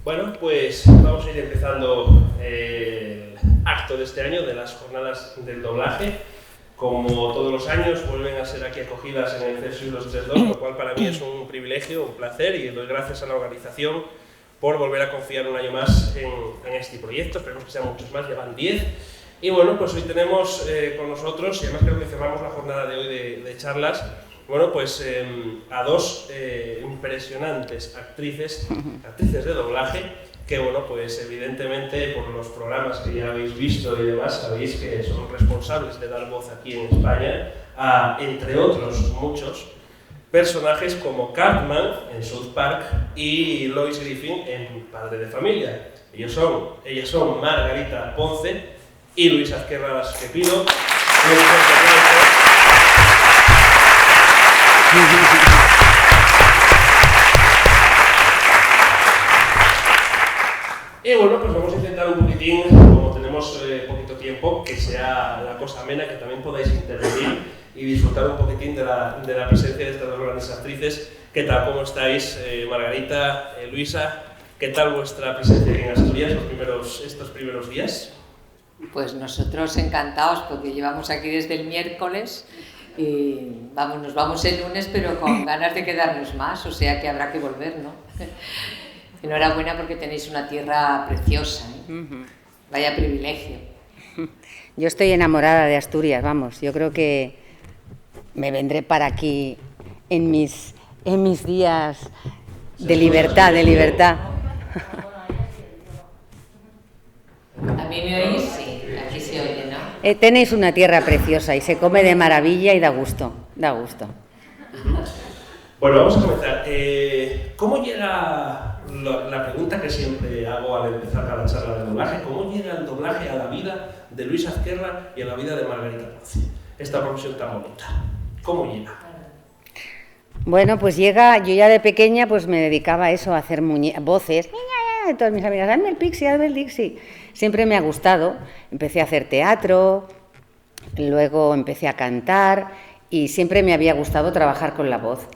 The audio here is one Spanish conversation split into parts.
Bueno, pues vamos a ir empezando el acto de este año de las jornadas del doblaje. Como todos los años, vuelven a ser aquí acogidas en el CESU y los 3.2, lo cual para mí es un privilegio, un placer, y doy gracias a la organización por volver a confiar un año más en este proyecto. Esperemos que sean muchos más, ya van 10. Y bueno, pues hoy tenemos con nosotros, y además creo que cerramos la jornada de hoy de charlas, bueno, pues a dos impresionantes actrices de doblaje, que bueno, pues evidentemente por los programas que ya habéis visto y demás, sabéis que son responsables de dar voz aquí en España a, entre otros muchos, personajes como Cartman en South Park y Lois Griffin en Padre de Familia. Ellas son Margarita Ponce y Luisa Azquerra, las que pido. Y bueno, pues vamos a intentar un poquitín, como tenemos poquito tiempo, que sea la cosa amena, que también podáis intervenir y disfrutar un poquitín de la presencia de estas dos grandes actrices. ¿Qué tal? ¿Cómo estáis? Margarita, Luisa, ¿qué tal vuestra presencia en Asturias estos primeros días? Pues nosotros encantados, porque llevamos aquí desde el miércoles y nos vamos el lunes, pero con ganas de quedarnos más, o sea que habrá que volver, ¿no? Enhorabuena porque tenéis una tierra preciosa, ¿eh? Vaya privilegio. Yo estoy enamorada de Asturias, vamos, yo creo que me vendré para aquí en mis días de libertad, ¿A mí me oís? Sí, aquí se oye, ¿no? Tenéis una tierra preciosa y se come de maravilla y da gusto, da gusto. Bueno, vamos a comenzar. ¿Cómo llega la pregunta que siempre hago al empezar cada charla de doblaje? ¿Cómo llega el doblaje a la vida de Luisa Azquerra y a la vida de Margarita Ponce? Esta profesión tan bonita. ¿Cómo llega? Bueno, pues llega, yo ya de pequeña pues me dedicaba a eso, a hacer voces. Todas mis amigas, hazme el pixie, hazme el dixie. Siempre me ha gustado. Empecé a hacer teatro, luego empecé a cantar y siempre me había gustado trabajar con la voz.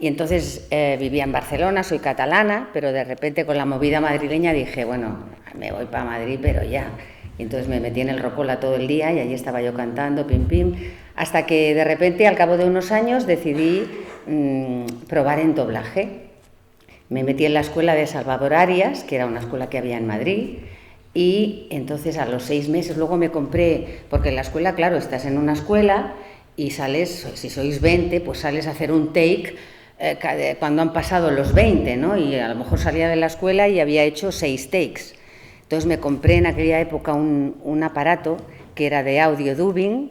Y entonces vivía en Barcelona, soy catalana, pero de repente con la movida madrileña dije, bueno, me voy para Madrid, pero ya. Y entonces me metí en el Rocola todo el día y allí estaba yo cantando, pim, pim, hasta que de repente, al cabo de unos años, decidí probar en doblaje. Me metí en la escuela de Salvador Arias, que era una escuela que había en Madrid, y entonces a los 6 meses luego me compré, porque en la escuela, claro, estás en una escuela y sales, si sois 20, pues sales a hacer un take cuando han pasado los 20, ¿no? Y a lo mejor salía de la escuela y había hecho 6 takes. Entonces me compré en aquella época un aparato que era de audio dubbing,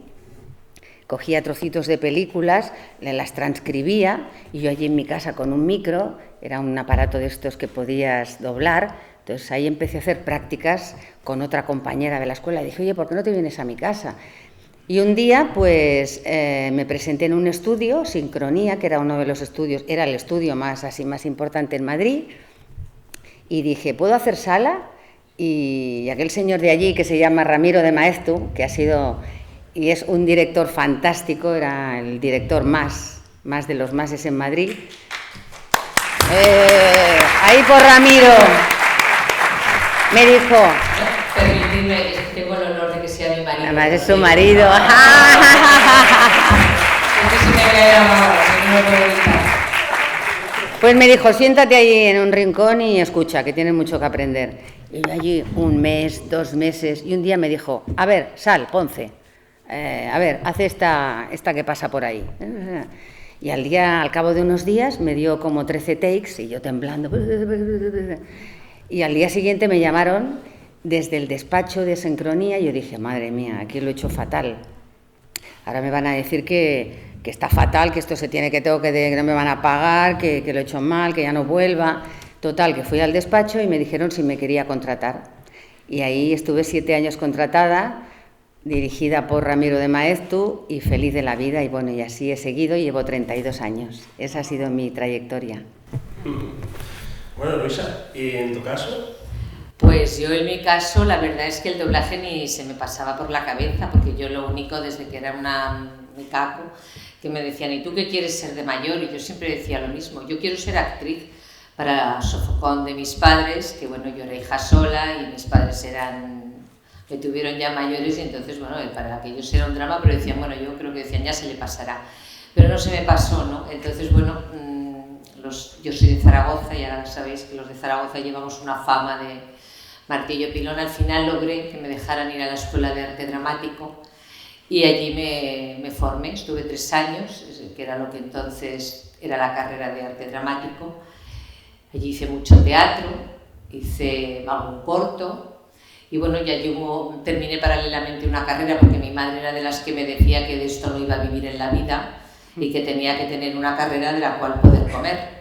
cogía trocitos de películas, las transcribía y yo allí en mi casa con un micro, era un aparato de estos que podías doblar, entonces ahí empecé a hacer prácticas con otra compañera de la escuela y dije, oye, ¿por qué no te vienes a mi casa? Y un día pues me presenté en un estudio, Sincronía, que era uno de los estudios, era el estudio más importante en Madrid, y dije, ¿puedo hacer sala? Y aquel señor de allí que se llama Ramiro de Maeztu, que ha sido y es un director fantástico, era el director más de los máses en Madrid. Ahí por Ramiro. Me dijo... Permitidme, tengo el honor de que sea mi marido. Además es su marido. Pues me dijo, siéntate ahí en un rincón y escucha, que tienes mucho que aprender. Y yo allí 1 mes, 2 meses, y un día me dijo, a ver, sal, Ponce. A ver, haz esta que pasa por ahí. Y al cabo de unos días me dio como 13 takes y yo temblando. Y al día siguiente me llamaron desde el despacho de Sincronía y yo dije, madre mía, aquí lo he hecho fatal. Ahora me van a decir que está fatal, que esto se tiene que no me van a pagar, que lo he hecho mal, que ya no vuelva. Total, que fui al despacho y me dijeron si me quería contratar. Y ahí estuve 7 años contratada, dirigida por Ramiro de Maeztu y feliz de la vida, y bueno, y así he seguido y llevo 32 años. Esa ha sido mi trayectoria. Bueno, Luisa, ¿y en tu caso? Pues yo en mi caso, la verdad es que el doblaje ni se me pasaba por la cabeza, porque yo lo único, desde que era mi caco, que me decían, ¿y tú qué quieres ser de mayor? Y yo siempre decía lo mismo, yo quiero ser actriz, para sofocón de mis padres, que bueno, yo era hija sola y mis padres me tuvieron ya mayores y entonces, bueno, para aquellos era un drama, pero decían, bueno, yo creo que decían, ya se le pasará. Pero no se me pasó, ¿no? Entonces, bueno, yo soy de Zaragoza y ahora sabéis que los de Zaragoza llevamos una fama de martillo pilón. Al final logré que me dejaran ir a la Escuela de Arte Dramático y allí me formé, estuve 3 años, que era lo que entonces era la carrera de Arte Dramático. Allí hice mucho teatro, hice algún corto y bueno, ya yo terminé paralelamente una carrera porque mi madre era de las que me decía que de esto no iba a vivir en la vida y que tenía que tener una carrera de la cual poder comer.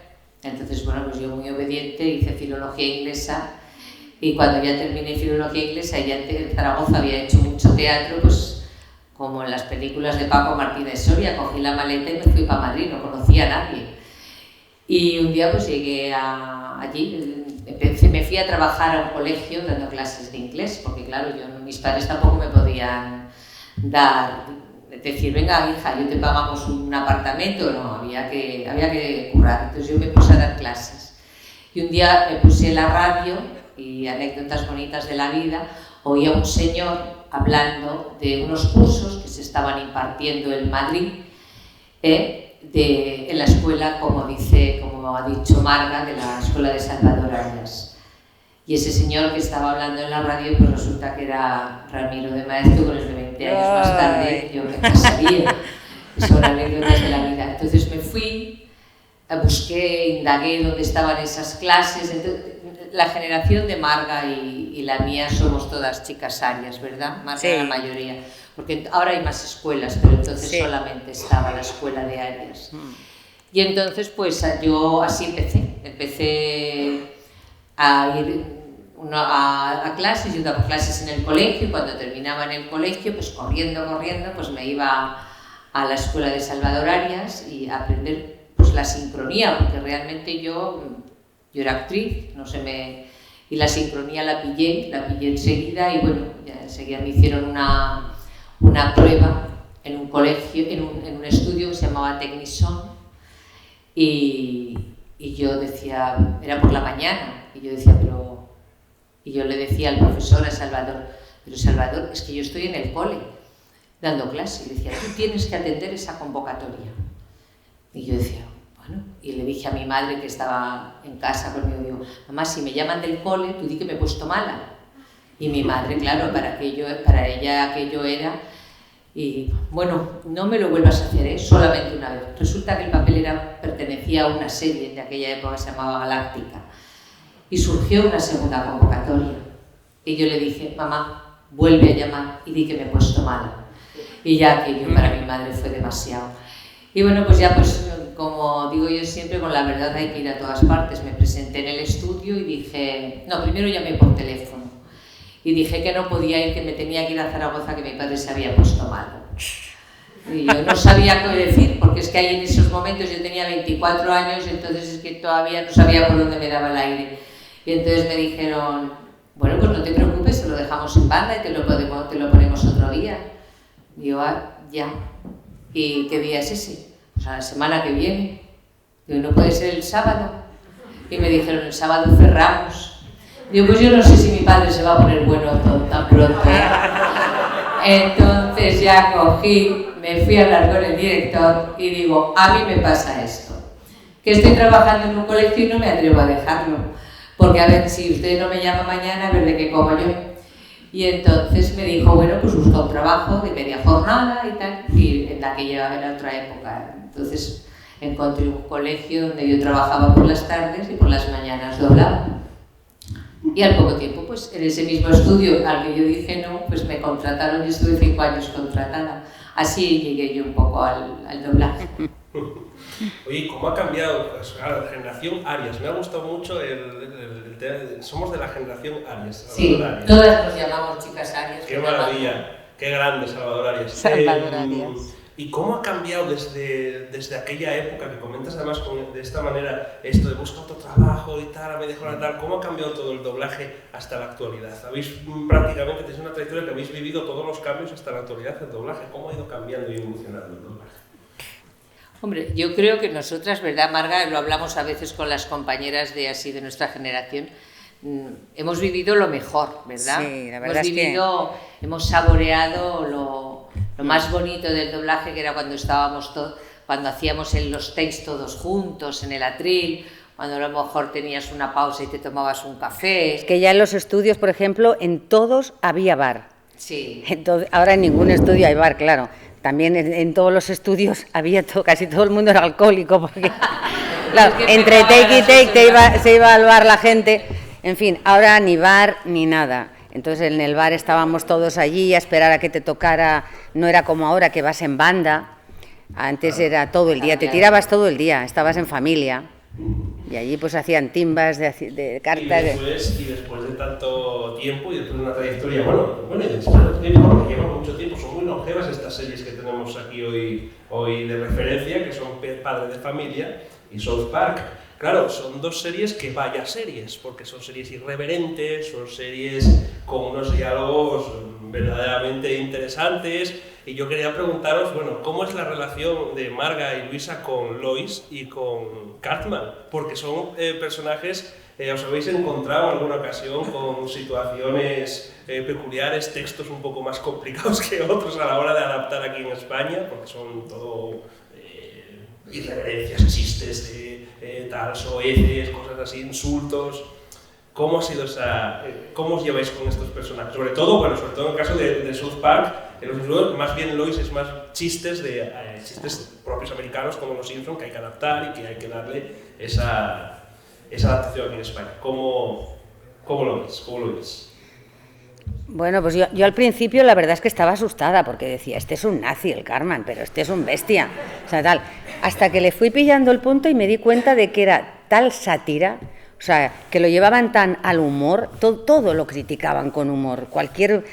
Entonces, bueno, pues yo muy obediente hice filología inglesa y cuando ya terminé filología inglesa y ya en Zaragoza había hecho mucho teatro, pues como en las películas de Paco Martínez Soria, cogí la maleta y me fui para Madrid, no conocía a nadie. Y un día pues llegué allí, me fui a trabajar a un colegio dando clases de inglés, porque claro, mis padres tampoco me podían decir, venga hija, yo te pagamos un apartamento, no, había que currar. Entonces yo me puse a dar clases. Y un día me puse en la radio, y anécdotas bonitas de la vida, oí a un señor hablando de unos cursos que se estaban impartiendo en Madrid, en la escuela, como ha dicho Marga, de la escuela de Salvador Arias. Y ese señor que estaba hablando en la radio, pues resulta que era Ramiro de Maeztu, con los de 20 años más tarde yo me casaría. Son anécdotas de la vida. Entonces me fui, busqué, indagué dónde estaban esas clases. Entonces, la generación de Marga y la mía somos todas chicas arias, ¿verdad? Marga sí. La mayoría. Porque ahora hay más escuelas, pero entonces sí. Solamente estaba la escuela de Arias. Y entonces, pues yo así empecé a ir a clases, yo daba clases en el colegio y cuando terminaba en el colegio, pues corriendo, pues me iba a la escuela de Salvador Arias y a aprender pues la sincronía, porque realmente yo era actriz, y la sincronía la pillé enseguida y bueno, ya enseguida me hicieron una prueba en un colegio, en un estudio que se llamaba Technison y yo decía, era por la mañana, y yo decía, y yo le decía al profesor, a Salvador, pero Salvador, es que yo estoy en el cole dando clase, y decía, tú tienes que atender esa convocatoria. Y yo decía, bueno, y le dije a mi madre que estaba en casa conmigo, digo, mamá, si me llaman del cole, tú di que me he puesto mala. Y mi madre, claro, para ella aquello era, y bueno, no me lo vuelvas a hacer, solamente una vez. Resulta que el papel pertenecía a una serie de aquella época que se llamaba Galáctica. Y surgió una segunda convocatoria. Y yo le dije, mamá, vuelve a llamar y di que me he puesto mala. Y ya aquello para mi madre fue demasiado. Y bueno, pues ya como digo yo siempre, con la verdad hay que ir a todas partes. Me presenté en el estudio y dije, no, primero llamé por teléfono. Y dije que no podía ir, que me tenía que ir a Zaragoza, que mi padre se había puesto mal. Y yo no sabía qué decir, porque es que ahí en esos momentos yo tenía 24 años, entonces es que todavía no sabía por dónde me daba el aire. Y entonces me dijeron, bueno, pues no te preocupes, te lo dejamos en banda y te lo ponemos otro día. Y yo, ya. ¿Y qué día es ese? Pues a la semana que viene. Digo, ¿no puede ser el sábado? Y me dijeron, el sábado cerramos. Digo, pues yo no sé si mi padre se va a poner bueno tan pronto. Entonces ya cogí, me fui a hablar con el director y digo, a mí me pasa esto, que estoy trabajando en un colegio y no me atrevo a dejarlo, porque a ver, si usted no me llama mañana, a ver de qué como yo. Y entonces me dijo, bueno, pues busca un trabajo de media jornada y tal, y en aquella era otra época. Entonces encontré un colegio donde yo trabajaba por las tardes y por las mañanas doblaba. Y al poco tiempo, pues en ese mismo estudio al que yo dije no, pues me contrataron y estuve 5 años contratada. Así llegué yo un poco al doblaje. Oye, ¿cómo ha cambiado? Pues claro, la generación Arias. Me ha gustado mucho somos de la generación Arias. Sí, Arias. Todas nos llamamos chicas Arias. Qué maravilla, qué grande Salvador Arias. Salvador Arias. ¿Y cómo ha cambiado desde aquella época que comentas además de esta manera esto de buscar otro trabajo y tal, a media jornada tal? ¿Cómo ha cambiado todo el doblaje hasta la actualidad? Habéis prácticamente, tenéis una trayectoria que habéis vivido todos los cambios hasta la actualidad del doblaje. ¿Cómo ha ido cambiando y evolucionando el doblaje? Hombre, yo creo que nosotras, ¿verdad, Marga? Lo hablamos a veces con las compañeras de así de nuestra generación. Hemos vivido lo mejor, ¿verdad? Sí, la verdad hemos saboreado lo más bonito del doblaje, que era cuando estábamos cuando hacíamos los takes todos juntos en el atril, cuando a lo mejor tenías una pausa y te tomabas un café. Es que ya en los estudios, por ejemplo, en todos había bar. Sí. Entonces, ahora en ningún estudio hay bar, claro. También en todos los estudios había casi todo el mundo era alcohólico, porque claro, entre take y take se iba al bar la gente. En fin, ahora ni bar ni nada. Entonces en el bar estábamos todos allí a esperar a que te tocara. No era como ahora que vas en banda. Antes era todo el día, te tirabas todo el día, estabas en familia. Y allí pues hacían timbas de cartas. Y después de tanto tiempo y después de una trayectoria, bueno, y después de tiempo, que lleva mucho tiempo, son muy longevas estas series que tenemos aquí hoy de referencia, que son Padre de Familia y South Park. Claro, son dos series que vaya series, porque son series irreverentes, son series con unos diálogos verdaderamente interesantes. Y yo quería preguntaros, bueno, ¿cómo es la relación de Marga y Luisa con Lois y con Cartman? Porque son personajes, os habéis encontrado en alguna ocasión con situaciones peculiares, textos un poco más complicados que otros a la hora de adaptar aquí en España, porque son todo irreverencias, chistes de tal, soeces, cosas así, insultos. ¿Cómo ha sido cómo os lleváis con estos personajes? Sobre todo en el caso de South Park, más bien Lois es más chistes propios americanos como los Simpsons, que hay que adaptar y que hay que darle esa adaptación aquí en España. ¿Cómo lo ves? Bueno, pues yo al principio la verdad es que estaba asustada porque decía, este es un nazi el Cartman, pero este es un bestia, o sea, tal. Hasta que le fui pillando el punto y me di cuenta de que era tal sátira, o sea, que lo llevaban tan al humor, todo lo criticaban con humor, cualquier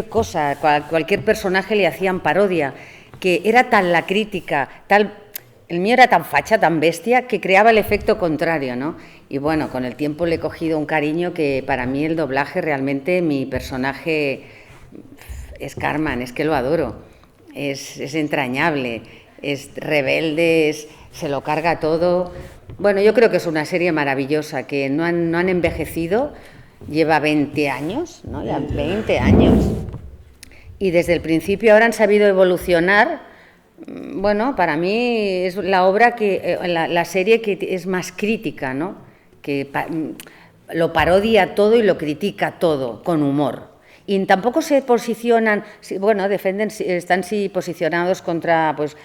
cosa, cualquier personaje le hacían parodia, que era tan la crítica, el mío era tan facha, tan bestia, que creaba el efecto contrario, ¿no? Y bueno, con el tiempo le he cogido un cariño que para mí el doblaje realmente, mi personaje es Cartman, es que lo adoro, es entrañable, es rebelde, se lo carga todo. Bueno, yo creo que es una serie maravillosa, que no han envejecido, lleva 20 años, ¿no? Ya 20 años. Y desde el principio ahora han sabido evolucionar. Bueno, para mí es la obra la serie que es más crítica, ¿no? Que lo parodia todo y lo critica todo con humor. Y tampoco se posicionan, bueno, están posicionados contra, pues,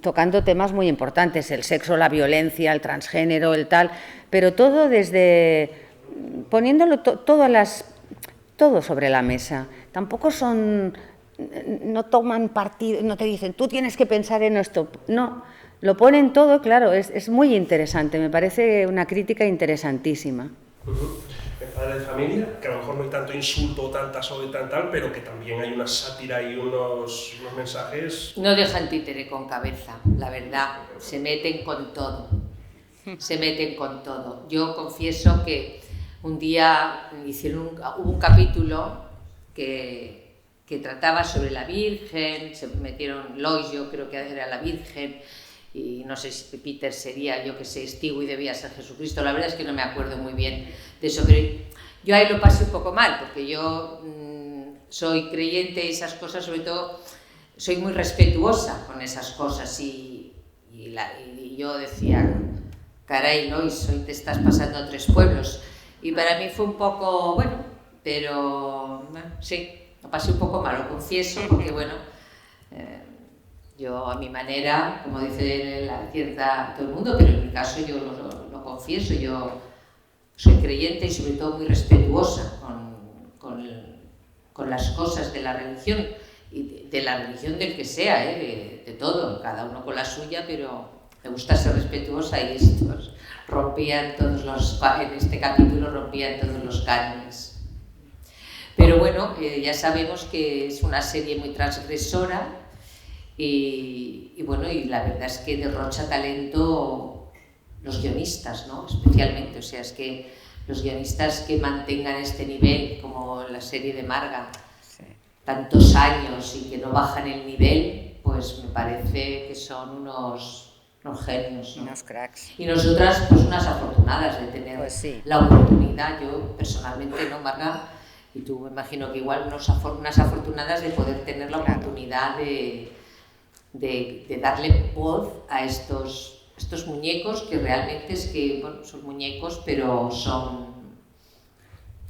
tocando temas muy importantes, el sexo, la violencia, el transgénero, el tal, pero todo poniéndolo todo sobre la mesa. Tampoco no toman partido, no te dicen, tú tienes que pensar en esto, no, lo ponen todo, claro, es muy interesante, me parece una crítica interesantísima. El Padre de Familia, que a lo mejor no hay tanto insulto, tanta soy, tal, pero que también hay una sátira y unos mensajes. No dejan títere con cabeza, la verdad, se meten con todo. Yo confieso que un día hubo un capítulo que trataba sobre la Virgen, se metieron Lois, yo creo que era la Virgen, y no sé si Peter sería, yo que sé, Stewie debía ser Jesucristo, la verdad es que no me acuerdo muy bien de eso, pero yo ahí lo pasé un poco mal, porque yo soy creyente y esas cosas, sobre todo, soy muy respetuosa con esas cosas, y yo decía, caray Lois, hoy te estás pasando a 3 pueblos, y para mí fue un poco, bueno, pero bueno, sí, lo pasé un poco mal, lo confieso, porque bueno, yo a mi manera, como dice todo el mundo, pero en mi caso yo lo confieso, yo soy creyente y sobre todo muy respetuosa con las cosas de la religión, y de la religión del que sea, de todo, cada uno con la suya, pero me gusta ser respetuosa, y estos en este capítulo rompían todos los cánones. Pero bueno, ya sabemos que es una serie muy transgresora y bueno, y la verdad es que derrocha talento los guionistas, ¿no? Especialmente, o sea, es que los guionistas que mantengan este nivel, como la serie de Marga, tantos años y que no bajan el nivel, pues pues me parece que son unos genios, ¿no? Unos cracks. Y nosotras, pues unas afortunadas de tener Pues sí. la oportunidad, yo personalmente, ¿no, Marga? Y tú me imagino que igual unas afortunadas de poder tener la oportunidad de darle voz a estos muñecos que realmente es que, bueno, son muñecos, pero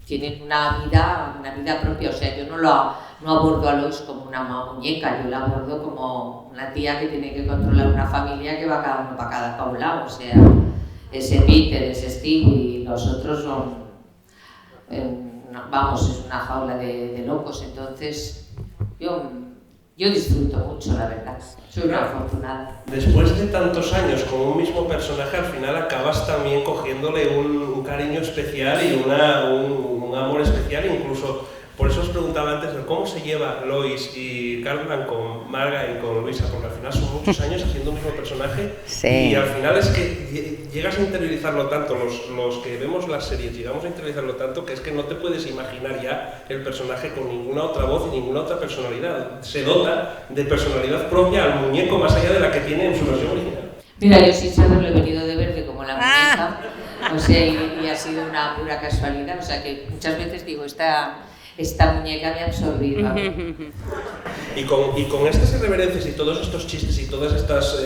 tienen una vida propia. O sea, yo no abordo a Lois como una muñeca, yo la abordo como una tía que tiene que controlar una familia que va cada uno para cada lado. O sea, ese Peter, ese Steve y los otros son, vamos, es una jaula de locos. Entonces, yo disfruto mucho, la verdad. Soy una afortunada. Después de tantos años con un mismo personaje, al final acabas también cogiéndole un cariño especial y un amor especial. Incluso, por eso os preguntaba antes de cómo se lleva Lois y Carmen con Marga y con Luisa, porque al final son muchos años haciendo un mismo personaje. Sí. Y al final es que llegas a interiorizarlo tanto, los que vemos las series, llegamos a interiorizarlo tanto que es que no te puedes imaginar ya el personaje con ninguna otra voz y ninguna otra personalidad. Se dota de personalidad propia al muñeco más allá de la que tiene en su versión original. Mira, yo sin saberlo he venido de verde como la muñeca, o sea, y ha sido una pura casualidad, o sea que muchas veces digo, esta muñeca me ha absorbido. Y con estas irreverencias y todos estos chistes y todas estas,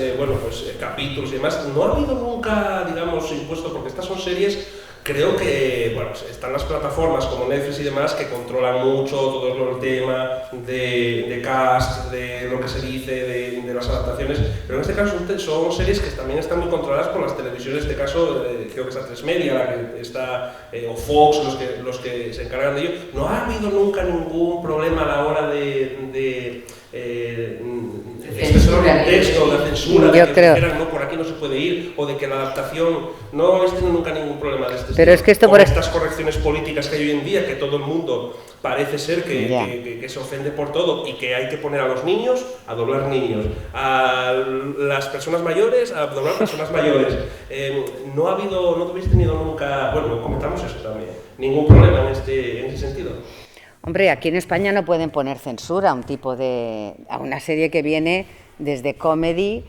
capítulos y demás, no ha habido nunca, digamos, impuesto, porque estas son series, creo que, bueno, están las plataformas como Netflix y demás que controlan mucho todo el tema de cast, de lo que se dice, de las adaptaciones, pero en este caso son series que también están muy controladas por las televisiones, en este caso creo que es A3 Media, la que está, o Fox, los que se encargan de ello. No ha habido nunca ningún problema a la hora de expresar un texto, de censura, de que dijeran, no, por aquí no se puede ir, o de que la adaptación no habéis tenido nunca ningún problema de este Pero estilo. es que esto por estas correcciones políticas que hay hoy en día, que todo el mundo parece ser que se ofende por todo y que hay que poner a los niños a doblar niños, a las personas mayores a doblar personas mayores. No habéis tenido nunca, bueno, comentamos eso también, ningún problema en ese sentido. Hombre, aquí en España no pueden poner censura a una serie que viene desde comedy,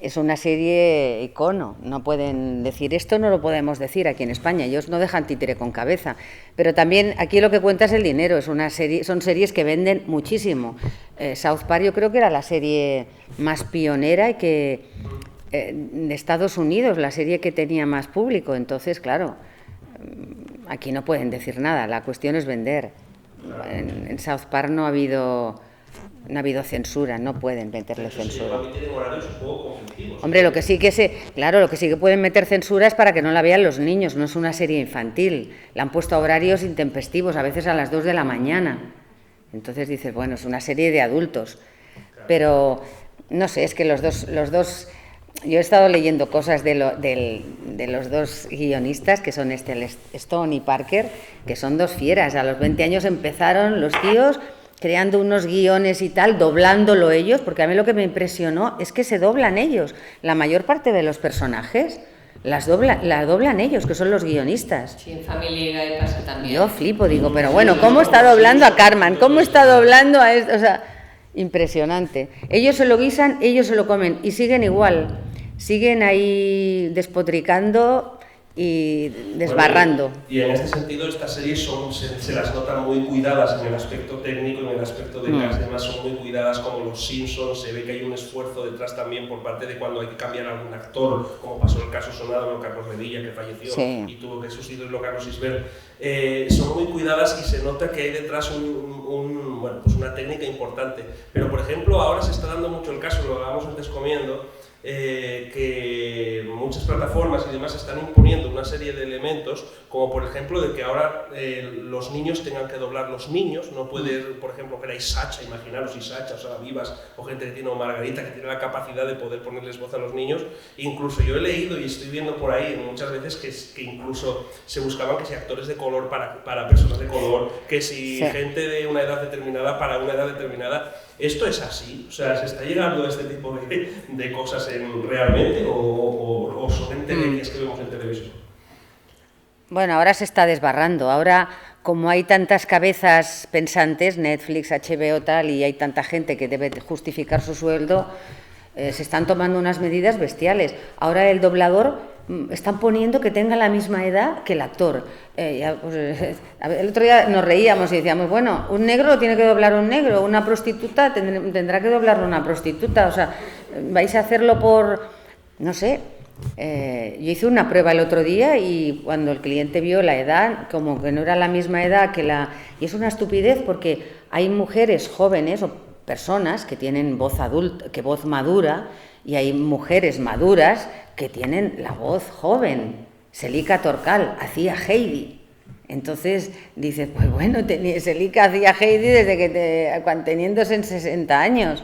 es una serie icono, no pueden decir esto, no lo podemos decir aquí en España, ellos no dejan títere con cabeza, pero también aquí lo que cuenta es el dinero, son series que venden muchísimo. South Park yo creo que era la serie más pionera y que de Estados Unidos, la serie que tenía más público, entonces claro, aquí no pueden decir nada, la cuestión es vender. En South Park no ha habido censura, no pueden meterle censura. Hombre, lo que sí que pueden meter censura es para que no la vean los niños, no es una serie infantil. La han puesto a horarios intempestivos, a veces a las 2 de la mañana. Entonces dices, bueno, es una serie de adultos. Pero, no sé, es que los dos yo he estado leyendo cosas de los dos guionistas, que son Stone y Parker, que son dos fieras. A los 20 años empezaron los tíos creando unos guiones y tal, doblándolo ellos, porque a mí lo que me impresionó es que se doblan ellos. La mayor parte de los personajes la doblan ellos, que son los guionistas. Sí, en Familia Guy pasa también. Yo flipo, digo, pero bueno, ¿cómo está doblando a Carmen? ¿Cómo está doblando a esto? O sea, impresionante. Ellos se lo guisan, ellos se lo comen y siguen igual. Siguen ahí despotricando y desbarrando. Bueno, y en este sentido estas series se las notan muy cuidadas en el aspecto técnico, en el aspecto de las demás son muy cuidadas, como los Simpsons. Se ve que hay un esfuerzo detrás también por parte de cuando hay que cambiar a algún actor, como pasó el caso sonado con Carlos Redilla, que falleció y tuvo que sustituirlo a Carlos Isbert. Son muy cuidadas y se nota que hay detrás una técnica importante. Pero por ejemplo ahora se está dando mucho el caso, lo hablábamos antes comiendo, que muchas plataformas y demás están imponiendo una serie de elementos, como por ejemplo de que ahora los niños tengan que doblar los niños, no puede, por ejemplo, que erais Sacha, imaginaros, y Sacha, o sea, Vivas, o gente que tiene, o Margarita, que tiene la capacidad de poder ponerles voz a los niños. Incluso yo he leído y estoy viendo por ahí muchas veces que incluso se buscaban que si actores de color para personas de color, que si gente de una edad determinada para una edad determinada. ¿Esto es así? O sea, ¿se está llegando a este tipo de cosas realmente o son entelequias que vemos en televisión? Bueno, ahora se está desbarrando. Ahora, como hay tantas cabezas pensantes, Netflix, HBO, tal, y hay tanta gente que debe justificar su sueldo, se están tomando unas medidas bestiales. Ahora el doblador están poniendo que tenga la misma edad que el actor. El otro día nos reíamos y decíamos, bueno, un negro lo tiene que doblar un negro, una prostituta tendrá que doblarlo una prostituta. O sea, vais a hacerlo por, no sé. Yo hice una prueba el otro día y cuando el cliente vio la edad, como que no era la misma edad que la... Y es una estupidez porque hay mujeres jóvenes o personas que tienen voz adulta, que voz madura, y hay mujeres maduras que tienen la voz joven. Selika Torcal hacía Heidi. Entonces dices, pues bueno, Selika hacía Heidi desde que teniendo 60 años.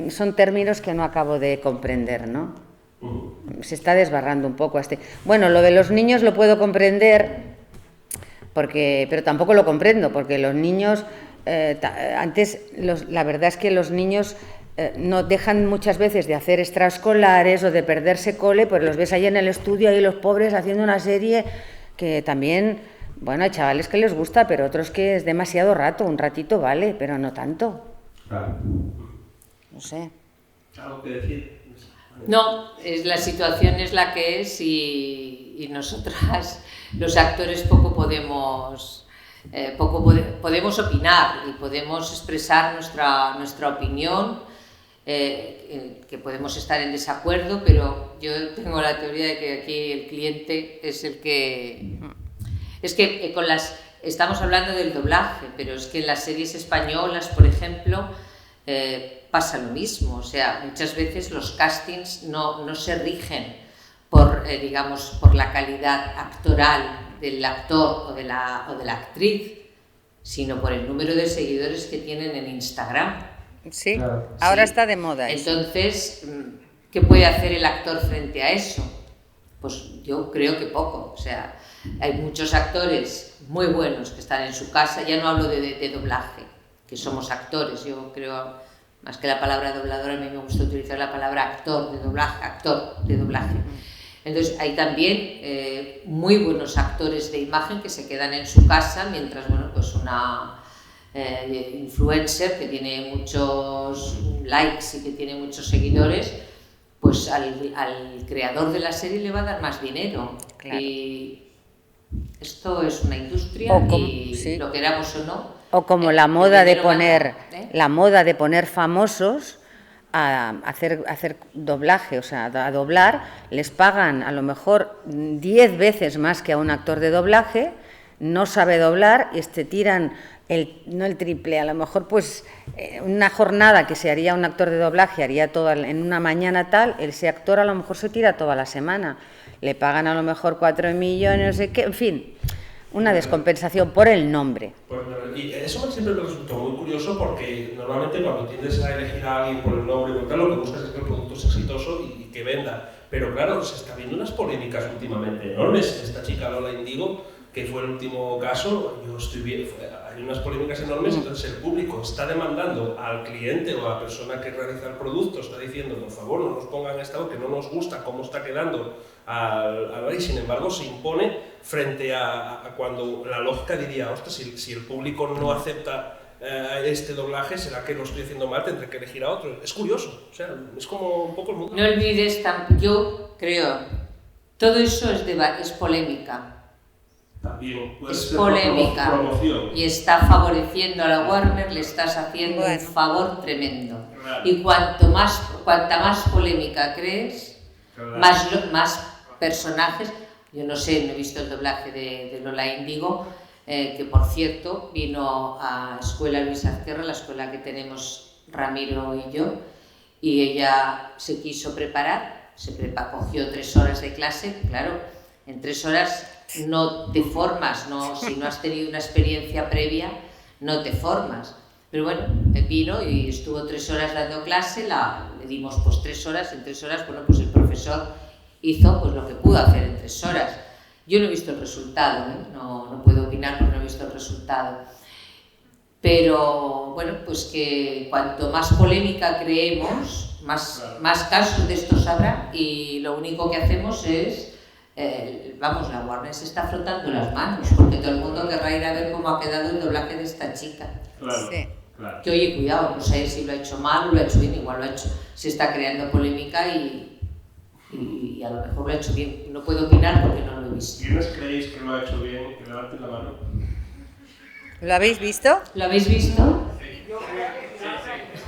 Son términos que no acabo de comprender, ¿no? Se está desbarrando un poco. Bueno, lo de los niños lo puedo comprender, pero tampoco lo comprendo, porque los niños, la verdad es que los niños no dejan muchas veces de hacer extraescolares o de perderse cole, pues los ves ahí en el estudio, ahí los pobres haciendo una serie que también, bueno, hay chavales que les gusta, pero otros que es demasiado rato, un ratito vale, pero no tanto. Claro. No sé. ¿Algo que decir? No, la situación es la que es y nosotras, los actores, poco podemos opinar y podemos expresar nuestra opinión, que podemos estar en desacuerdo, pero yo tengo la teoría de que aquí el cliente es el que... Es que estamos hablando del doblaje, pero es que en las series españolas, por ejemplo, pasa lo mismo. O sea, muchas veces los castings no se rigen por la calidad actoral del actor o de la actriz, sino por el número de seguidores que tienen en Instagram. Sí, claro. Ahora sí. Está de moda eso. Entonces, ¿qué puede hacer el actor frente a eso? Pues yo creo que poco. O sea, hay muchos actores muy buenos que están en su casa. Ya no hablo de doblaje, que somos actores. Yo creo, más que la palabra doblador, a mí me gusta utilizar la palabra actor de doblaje. Entonces hay también muy buenos actores de imagen que se quedan en su casa mientras, bueno, pues una influencer que tiene muchos likes y que tiene muchos seguidores, pues al creador de la serie le va a dar más dinero. Claro. Y esto es una industria y sí, lo queramos o no. O como la moda de poner famosos a hacer doblaje, o sea, a doblar, les pagan a lo mejor 10 veces más que a un actor de doblaje, no sabe doblar y tiran no el triple, a lo mejor pues una jornada que se haría un actor de doblaje, haría toda en una mañana tal, ese actor a lo mejor se tira toda la semana, le pagan a lo mejor 4 millones, no sé qué, en fin, una descompensación por el nombre. Pues, y eso siempre me resultó muy curioso porque normalmente cuando tiendes a elegir a alguien por el nombre y por tal, lo que buscas es que el producto sea exitoso y que venda. Pero claro, se está viendo unas polémicas últimamente enormes. Esta chica Lola Indigo, que fue el último caso, hay unas polémicas enormes, entonces el público está demandando al cliente o a la persona que realiza el producto, está diciendo, por favor, no nos pongan esta, que no nos gusta cómo está quedando y sin embargo se impone frente a cuando la lógica diría, ostras, si el público no acepta este doblaje, ¿será que lo estoy haciendo mal? Tendré que elegir a otro. Es curioso, o sea, es como un poco el mundo. No olvides, yo creo, todo eso es polémica. También puede es ser polémica promoción. Y está favoreciendo a la Warner, le estás haciendo un favor tremendo. Claro. Y cuanta más polémica crees, claro, más personajes. Yo no sé, no he visto el doblaje de Lola Índigo, que por cierto vino a Escuela Luis Azquerra, la escuela que tenemos Ramiro y yo, y ella se quiso preparar, cogió 3 horas de clase, claro, en 3 horas no te formas, si no has tenido una experiencia previa, no te formas. Pero bueno, vino y estuvo 3 horas dando clase, le dimos pues 3 horas, en 3 horas, bueno, pues el profesor hizo pues lo que pudo hacer en 3 horas. Yo no he visto el resultado, no puedo opinar porque no he visto el resultado. Pero bueno, pues que cuanto más polémica creemos, más casos de estos habrá, y lo único que hacemos es Vamos, la Warner se está frotando las manos, porque todo el mundo querrá ir a ver cómo ha quedado el doblaje de esta chica. Claro, Sí. claro. Que oye, cuidado, no sé si lo ha hecho mal o lo ha hecho bien, igual lo ha hecho, se está creando polémica y a lo mejor lo ha hecho bien. No puedo opinar porque no lo he visto. ¿Quiénes creéis que lo ha hecho bien? Que levanten la mano. ¿Lo habéis visto? ¿Lo habéis visto? Vamos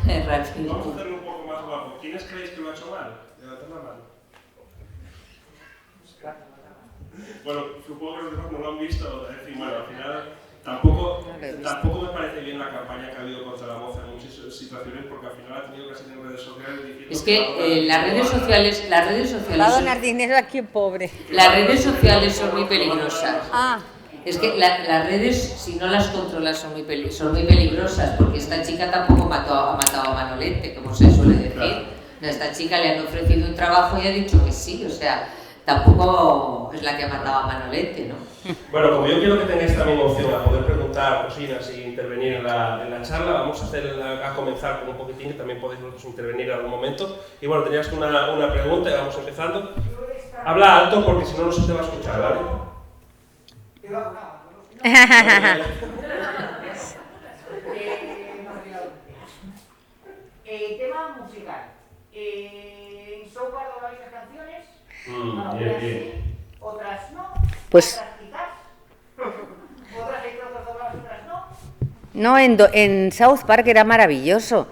a Rápido. hacerlo un poco más guapo. ¿Quiénes creéis que lo ha hecho mal? Levantad la mano. Bueno, supongo que los demás no lo han visto. En fin, bueno, al final tampoco me parece bien la campaña que ha habido contra la moza en muchas situaciones, porque al final ha tenido que salir en redes sociales diciendo Es que las redes sociales Va a donar dinero a quien pobre. las redes sociales son muy peligrosas. Ah, Es que las redes, si no las controlas, son muy peligrosas, porque esta chica tampoco ha matado a Manolete, como se suele decir. Claro. A esta chica le han ofrecido un trabajo y ha dicho que sí, o sea, tampoco es la que ha matado a Manolete, ¿no? Bueno, como yo quiero que tengáis también opción a poder preguntar cosillas y intervenir en la charla, vamos a comenzar con un poquitín, que también podéis vosotros intervenir en algún momento. Y bueno, tenías una pregunta y vamos empezando. Habla alto porque si no, no se te va a escuchar, ¿vale? Tema musical. En Software dobláis las canciones, Bien, algunas bien. sí, otras no, Pues- otras quizás, otras hay que otras dobladas, otras no. no, en South Park era maravilloso.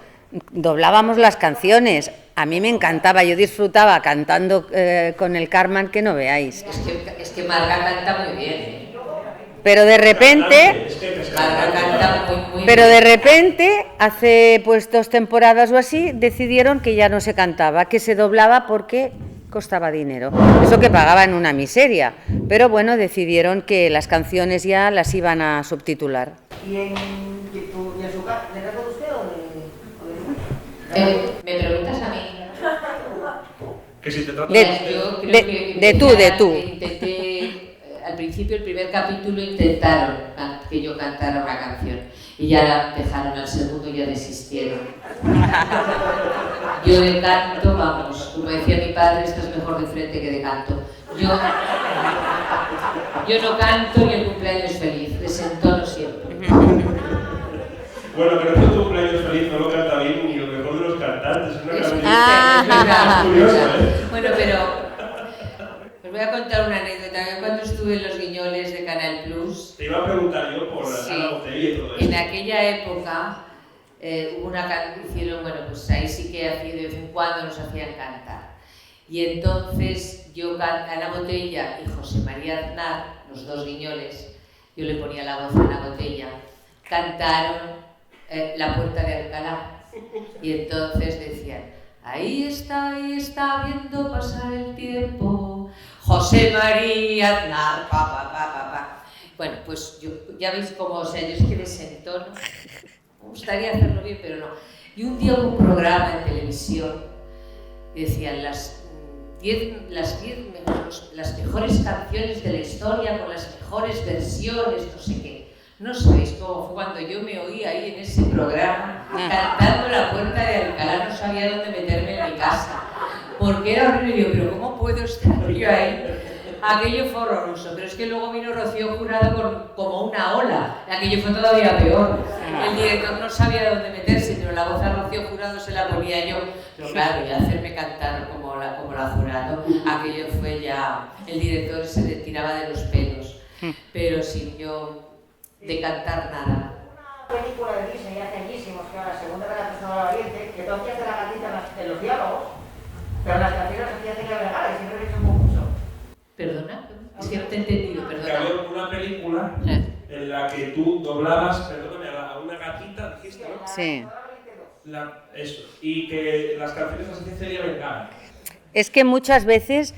Doblábamos las canciones. A mí me encantaba, yo disfrutaba cantando con el Cartman que no veáis. Es que Marga canta muy bien, ¿eh? Pero de repente, Es que Marga canta muy pero bien. de repente, hace pues 2 temporadas o así, decidieron que ya no se cantaba, que se doblaba porque costaba dinero. Eso que pagaban una miseria. Pero bueno, decidieron que las canciones ya las iban a subtitular. ¿Y en su caso, de caso de usted o de ¿Me preguntas a mí? que si te trata Yo creo de tú. Intenté, al principio, el primer capítulo intentaron que yo cantara una canción y ya dejaron al segundo y ya desistieron. Yo de canto, vamos, como decía mi padre, esto es mejor de frente que de canto. Yo no canto ni el cumpleaños feliz, desentono siempre. Bueno, pero que tu cumpleaños feliz no lo canta bien ni lo mejor de los cantantes. Es una Es canción verdad. curiosa, ¿eh? Bueno, pero os voy a contar una anécdota. Yo cuando estuve en Los Guiñoles de Canal Plus, Te iba a preguntar yo por sí, la botella y todo en eso. aquella época hubo una canción, bueno, pues ahí sí que de vez en cuando nos hacían cantar. Y entonces Ana Botella y José María Aznar, los dos Guiñoles, yo le ponía la voz a Ana Botella, cantaron La Puerta de Alcalá. Y entonces decían: ahí está viendo pasar el tiempo, José María Aznar, pa, pa, pa, pa, pa. Bueno, pues ya veis cómo, o sea, yo es que desentono. Me gustaría hacerlo bien, pero no. Y un día hubo un programa en televisión que decían las mejores canciones de la historia con las mejores versiones, no sé qué. No sabéis cómo fue cuando yo me oí ahí en ese programa cantando La Puerta de Alcalá, no sabía dónde meterme en mi casa, porque era horrible. Yo, pero ¿cómo puedo estar yo ahí? Aquello fue horroroso, pero es que luego vino Rocío Jurado como una ola, aquello fue todavía peor. El director no sabía dónde meterse, pero la voz a Rocío Jurado se la ponía yo. Pero claro, y hacerme cantar como la Jurado, aquello fue ya... El director se le tiraba de los pelos, pero sin yo de cantar nada. Una película de Disney hace añísimos, que era la segunda de la persona valiente, que tú hacías de la gatita en los diálogos, pero las canciones hacías de la regala y siempre habías un concurso. ¿Perdona? Es que no te he entendido, Que perdona. había una película en la que tú doblabas, perdóname, a una gatita, dijiste, ¿no? Sí. Eso. Y que las canciones las hacía Celia Vergara. Es que muchas veces,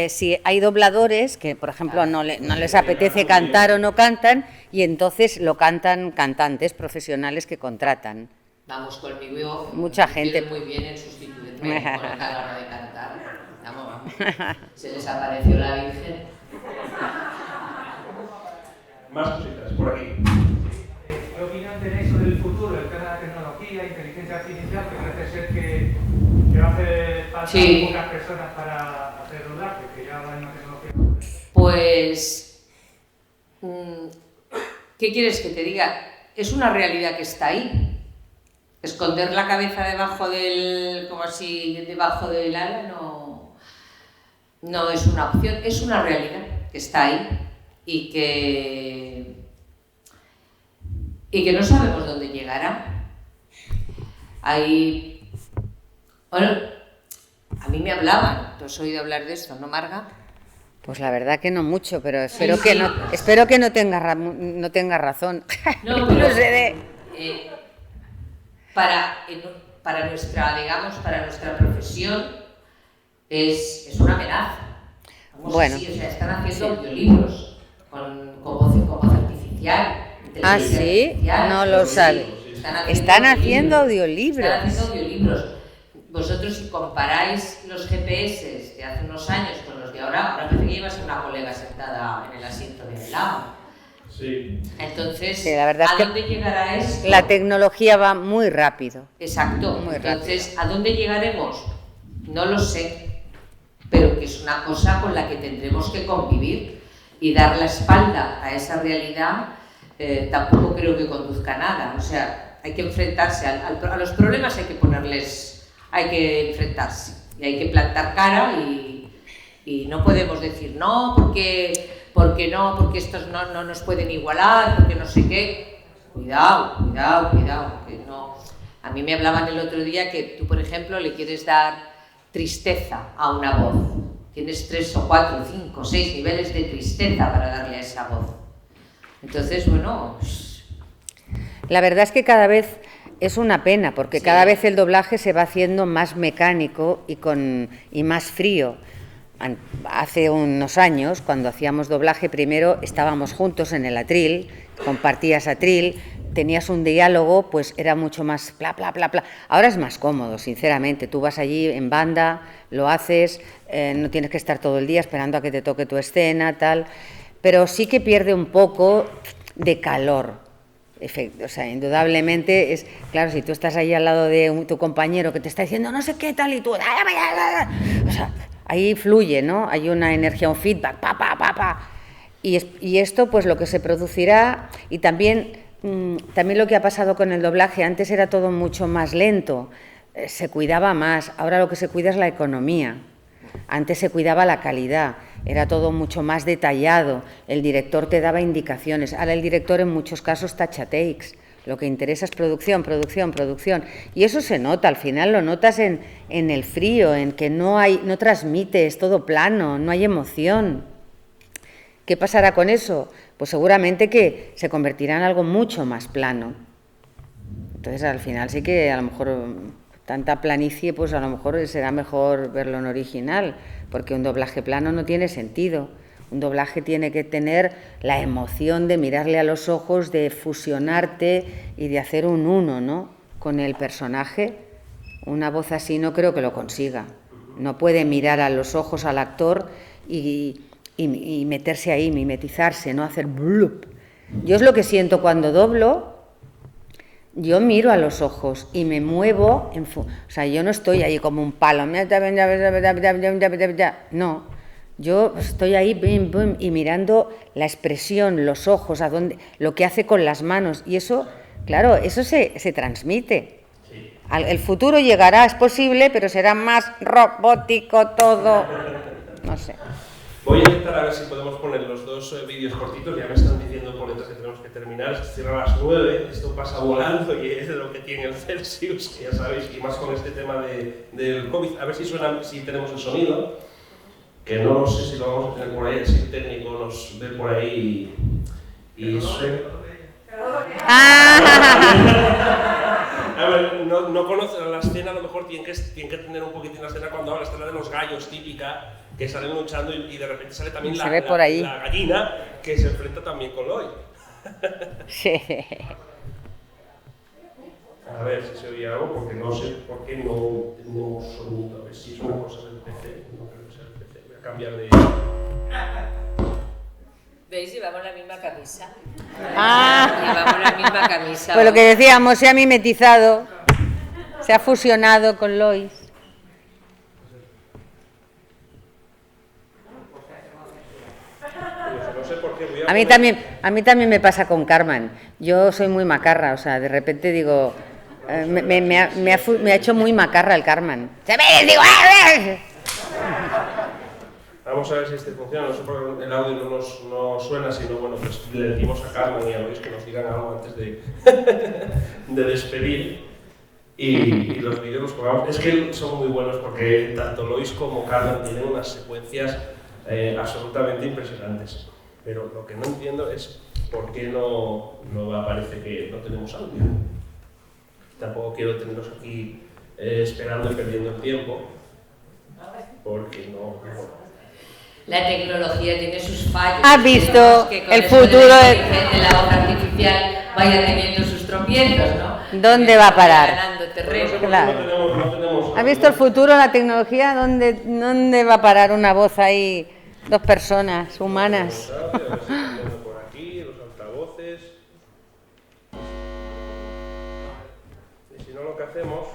si hay dobladores que, por ejemplo, no les apetece cantar o no cantan, y entonces lo cantan cantantes profesionales que contratan. Vamos, conmigo Mucha gente. muy bien en sustituirme con la gana de cantar. Vamos. Se les apareció la Virgen. Más cositas, por aquí. ¿Qué opinión tenéis sobre el futuro, el tema de la tecnología, inteligencia artificial, que parece ser que va a hacer falta Sí. pocas personas para hacer doblaje, que ya hay una tecnología? Pues, ¿qué quieres que te diga? Es una realidad que está ahí. Esconder la cabeza debajo del, como así, debajo del ala no es una opción, es una realidad que está ahí y que no sabemos dónde llegará. Bueno, a mí me hablaban, ¿tú has oído hablar de esto, no, Marga? Pues la verdad que no mucho, pero espero Sí, que sí. espero que no tenga razón. No, pero, No sé para nuestra, digamos, para nuestra profesión es una amenaza. Bueno. Sí, o sea, están haciendo audiolibros con voz artificial. Ah, inteligencia ¿sí? artificial. No lo sabe. Están haciendo audiolibros. Están haciendo audiolibros. Vosotros, si comparáis los GPS de hace unos años con los de ahora parece que llevas a una colega sentada en el asiento de al lado. Sí. Entonces, Sí, la verdad ¿a es que dónde llegará esto? La tecnología va muy rápido. Exacto. Muy Entonces, ¿a dónde llegaremos? No lo sé, pero que es una cosa con la que tendremos que convivir y dar la espalda a esa realidad tampoco creo que conduzca a nada. O sea, hay que enfrentarse a los problemas, hay que enfrentarse y hay que plantar cara y no podemos decir no, porque estos no nos pueden igualar, porque no sé qué. Cuidado, que no. A mí me hablaban el otro día que tú, por ejemplo, le quieres dar tristeza a una voz. Tienes 3 o 4 o 5 o 6 niveles de tristeza para darle a esa voz. Entonces, bueno... La verdad es que cada vez es una pena, porque Sí. cada vez el doblaje se va haciendo más mecánico y más frío. Hace unos años, cuando hacíamos doblaje, primero estábamos juntos en el atril, compartías atril, tenías un diálogo, pues era mucho más bla, bla, bla, bla. Ahora es más cómodo, sinceramente. Tú vas allí en banda, lo haces, no tienes que estar todo el día esperando a que te toque tu escena, tal. Pero sí que pierde un poco de calor. O sea, indudablemente es... Claro, si tú estás ahí al lado de tu compañero que te está diciendo no sé qué tal y tú... O sea, ahí fluye, ¿no? Hay una energía, un feedback, pa. Y esto, pues lo que se producirá, y también lo que ha pasado con el doblaje, antes era todo mucho más lento, se cuidaba más, ahora lo que se cuida es la economía. Antes se cuidaba la calidad, era todo mucho más detallado, el director te daba indicaciones, ahora el director en muchos casos tacha takes, lo que interesa es producción, y eso se nota, al final lo notas en el frío, en que no transmite, es todo plano, no hay emoción. ¿Qué pasará con eso? Pues seguramente que se convertirá en algo mucho más plano. Entonces al final sí que a lo mejor... Tanta planicie, pues a lo mejor será mejor verlo en original, porque un doblaje plano no tiene sentido. Un doblaje tiene que tener la emoción de mirarle a los ojos, de fusionarte y de hacer un uno, ¿no?, con el personaje. Una voz así no creo que lo consiga. No puede mirar a los ojos al actor y meterse ahí, mimetizarse, no hacer blup. Yo es lo que siento cuando doblo. Yo miro a los ojos y me muevo, o sea, yo no estoy ahí como un palo, no, yo estoy ahí y mirando la expresión, los ojos, lo que hace con las manos, y eso, claro, eso se transmite. El futuro llegará, es posible, pero será más robótico todo, no sé. Voy a intentar a ver si podemos poner los dos vídeos cortitos, ya me están diciendo por detrás que tenemos que terminar, cierra a las 9, esto pasa volando y es lo que tiene el Celsius, que ya sabéis, y más con este tema del COVID, a ver si tenemos el sonido, que no sé si lo vamos a tener por ahí, si el técnico nos ve por ahí y A ver, no conoce la escena, a lo mejor tienen que tener un poquitín la escena cuando habla, la escena de los gallos típica, que salen luchando y de repente sale también la gallina que se enfrenta también con Lloyd. Sí. A ver si se oye algo, porque no sé por qué no tenemos sonido. A ver si es una cosa del PC. No creo que sea el PC. Voy a cambiar de... ¿Veis? Llevamos la misma camisa. Ah. Llevamos la misma camisa. Pues lo que decíamos, se ha mimetizado, se ha fusionado con Lois. A mí también me pasa con Carmen. Yo soy muy macarra, o sea, de repente digo, me ha hecho muy macarra el Carmen. Digo, vamos a ver si este funciona. No sé por qué el audio no suena, sino bueno, pues le decimos a Carmen y a Luis que nos digan algo antes de despedir. Y los vídeos los colgamos. Es que son muy buenos porque tanto Lois como Carmen tienen unas secuencias absolutamente impresionantes. Pero lo que no entiendo es por qué no aparece que no tenemos audio. Tampoco quiero tenerlos aquí esperando y perdiendo el tiempo, porque no. La tecnología tiene sus fallos. ¿Has visto el futuro de la hoja artificial vaya teniendo sus tropiezos, ¿no? ¿Dónde va a parar? Ganando terreno. Claro. No tenemos ¿Has visto el futuro, la tecnología? ¿Dónde va a parar una voz ahí? Dos personas humanas. A ver si tenemos por aquí los altavoces. Y si no, lo que hacemos.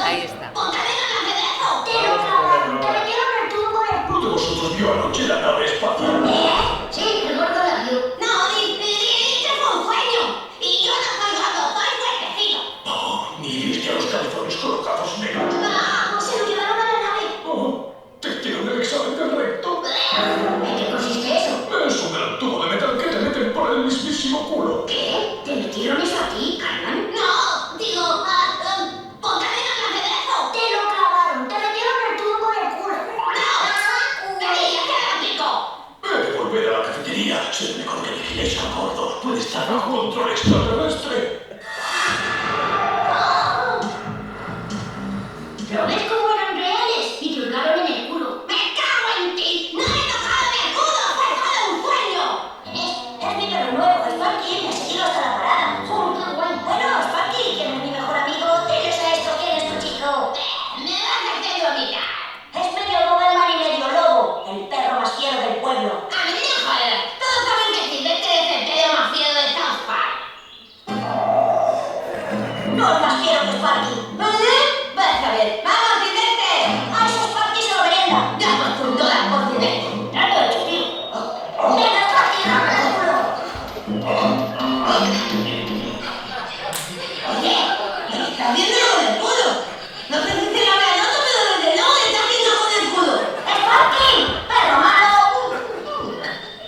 Ahí está. ¿Uno de vosotros vio anoche la nave espacial? Sí, el gordo la vio. No, dice fue un sueño. Y yo no soy gordo, soy fuertecito. No, ni viste a los cabezones colocados negros. No, se lo llevaron a la nave. Oh, ¿te hicieron el examen del recto? ¿En qué consiste eso? Es un gran tubo de metal que te meten por el mismísimo culo. ¿Qué? ¿Te metieron eso a ti, Carmen? No, digo, ponte detrás de eso. Te lo clavaron, te metieron el tubo por el culo. No, te dije que me lo aplicó. He de volver a la cafetería. Será mejor que vigiléis al gordo. Puede estar bajo control extraterrestre. ¿Pero ves cómo eran reales? Y te hurgaron en el culo. ¡Me cago en ti! ¡No he tocado mi escudo! ¡Fue todo un sueño! Es mi perro nuevo, Sparky. Me ha seguido hasta la parada. ¡Oh, qué guay! Bueno, Sparky, ¿quién es mi mejor amigo? Diles a esto quién es tu chico. Me vas haciendo amiga. Es medio Doberman y medio lobo. El perro más fiero del pueblo. ¡A mí no joder! Todos saben que Silvestre es el perro más fiero de South Park. No es más fiero que Sparky. Vas a ver. ¡Vamos, Silvestre! ¡A esos Sparky se lo merienda! ¡Vamos con todas por Silvestre! ¡Trato de tío! ¡Venga, Sparky, dame el culo! Oye, ¿me estás viendo con el culo? No sé si se la ve al otro, pero desde luego le estás viendo con el culo. ¡Sparky! ¡Perro malo!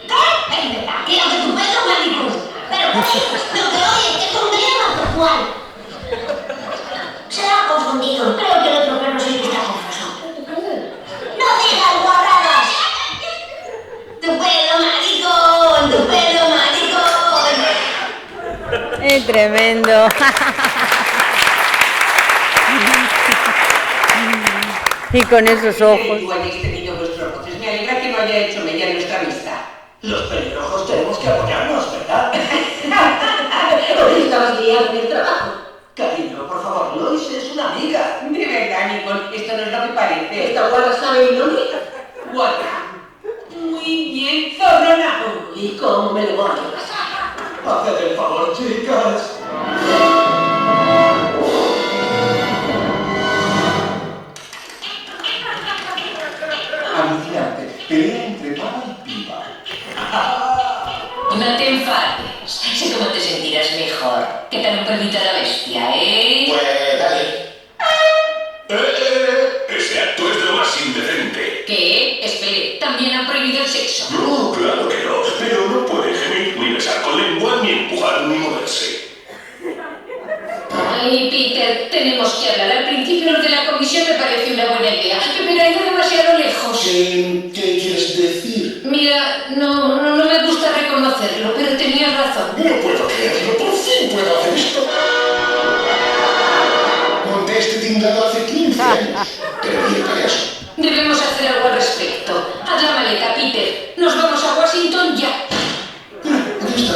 ¿Qué? ¡Ven, aquí hace tu pelo, maricón! ¡Pero qué dices! ¡No te oyes! ¡Te pondría más sexual! Se ha confundido. Creo que el otro perro sí que está confuso. ¡No digas guarradas! ¡Tu pelo, maricón! ¡Tu pelo, maricón! Es tremendo. Y con esos ojos. Tú hayáis tenido vuestros voces. Me alegra que no haya hecho media nuestra vista. Los pelirrojos tenemos que apoyarnos, ¿verdad? Hoy estabas liado en el trabajo. Cariño, por favor, Lois es una amiga. De verdad, Nicole, esto no es lo que parece. ¿Esta guarda sabe mi nombre? Guarda. Muy bien, zorrona. ¿Y cómo me lo voy a pasar? Haced el favor, chicas. Alucinante. Pelea entre pava y pipa. No te enfades. Sé cómo te sentirás mejor. Que te lo permita la bestia, ¿eh? Pues dale. Ese acto es de lo más indecente. ¿Qué? Espere, también han prohibido el sexo. No, claro que no. Pero no puede gemir, ni besar con lengua, ni empujar, ni moverse. Ay, Peter, tenemos que hablar. Al principio lo de la comisión me pareció una buena idea, pero ha ido demasiado lejos. ¿Qué quieres decir? Mira, no me gusta reconocerlo, pero tenías razón. No puedo creerlo. Por fin puedo hacer esto. Monté este tinglado hace 15 años. Te lo di el payaso. Debemos hacer algo al respecto. Haz la maleta, Peter. Nos vamos a Washington ya. Aquí está.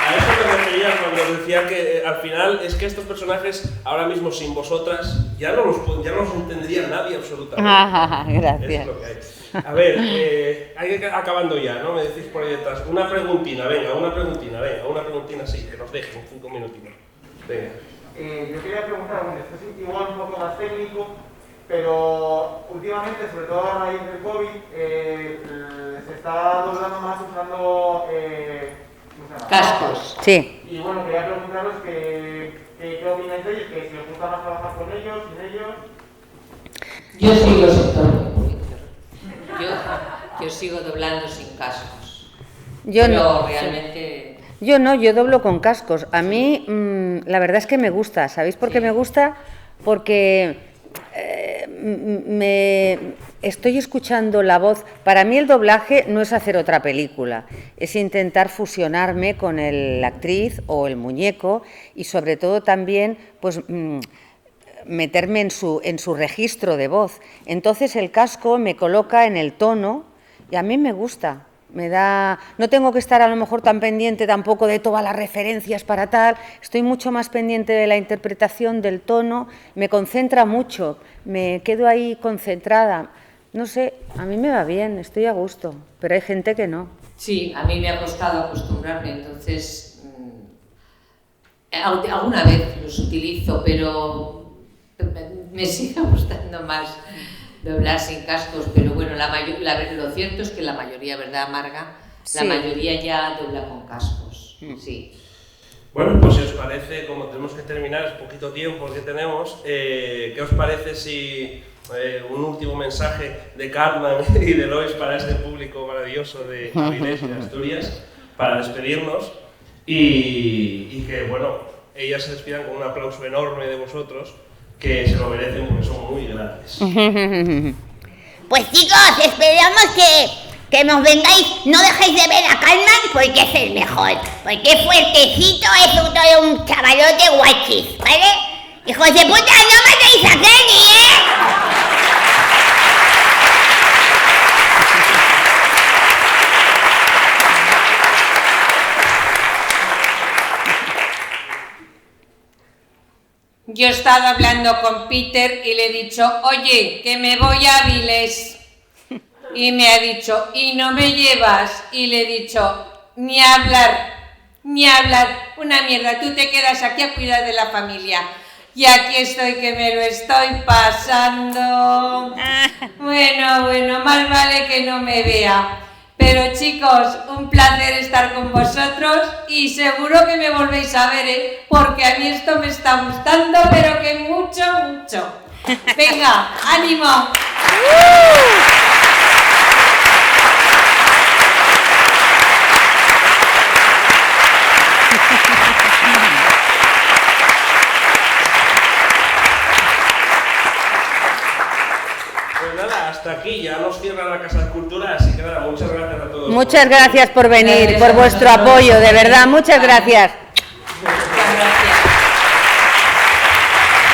A eso me refería cuando decía que al final es que estos personajes ahora mismo sin vosotras ya no los entendería nadie absolutamente. Gracias. Es lo que hay. A ver, hay que ir acabando ya, ¿no? Me decís por ahí detrás. Una preguntina sí, que nos dejen 5 minutitos. Venga. Yo quería preguntar, bueno, esto es igual un poco más técnico, pero últimamente, sobre todo a raíz del COVID, se está doblando más usando ¿cómo se llama? Cascos. Sí. Y bueno, quería preguntaros qué opináis de ellos, que si os gusta más trabajar con ellos, sin ellos. Yo sigo sector Víctor. Yo sigo doblando sin cascos. Yo pero no. realmente... Yo no, yo doblo con cascos. A mí la verdad es que me gusta. ¿Sabéis por qué me gusta? Porque estoy escuchando la voz. Para mí el doblaje no es hacer otra película, es intentar fusionarme con la actriz o el muñeco y sobre todo también pues meterme en su registro de voz. Entonces el casco me coloca en el tono y a mí me gusta. No tengo que estar a lo mejor tan pendiente tampoco de todas las referencias para tal, estoy mucho más pendiente de la interpretación, del tono, me concentra mucho, me quedo ahí concentrada. No sé, a mí me va bien, estoy a gusto, pero hay gente que no. Sí, a mí me ha costado acostumbrarme, entonces alguna vez los utilizo, pero me sigue gustando más doblar sin cascos, pero bueno, lo cierto es que la mayoría, ¿verdad, Marga? La mayoría ya dobla con cascos, sí. Bueno, pues si os parece, como tenemos que terminar, es poquito tiempo que tenemos, ¿qué os parece si un último mensaje de Carmen y de Lois para este público maravilloso de Avilés y de Asturias, para despedirnos y que, bueno, ellas se despidan con un aplauso enorme de vosotros, que se lo merecen porque son muy grandes. Pues chicos, esperamos que nos vengáis, no dejéis de ver a Carmen porque es el mejor, porque es fuertecito, es todo un chavalote guachis, ¿vale? Hijos de puta, no matéis a Kenny, Yo he estado hablando con Peter y le he dicho, oye, que me voy a Avilés. Y me ha dicho, ¿y no me llevas? Y le he dicho, ni hablar, una mierda, tú te quedas aquí a cuidar de la familia. Y aquí estoy que me lo estoy pasando. Bueno, más vale que no me vea. Pero chicos, un placer estar con vosotros y seguro que me volvéis a ver, porque a mí esto me está gustando, pero que mucho, mucho. Venga, ánimo. Hasta aquí, ya nos cierra la Casa de Cultura, así que nada, muchas gracias a todos. Muchas gracias por venir, por vuestro apoyo, de verdad, muchas gracias.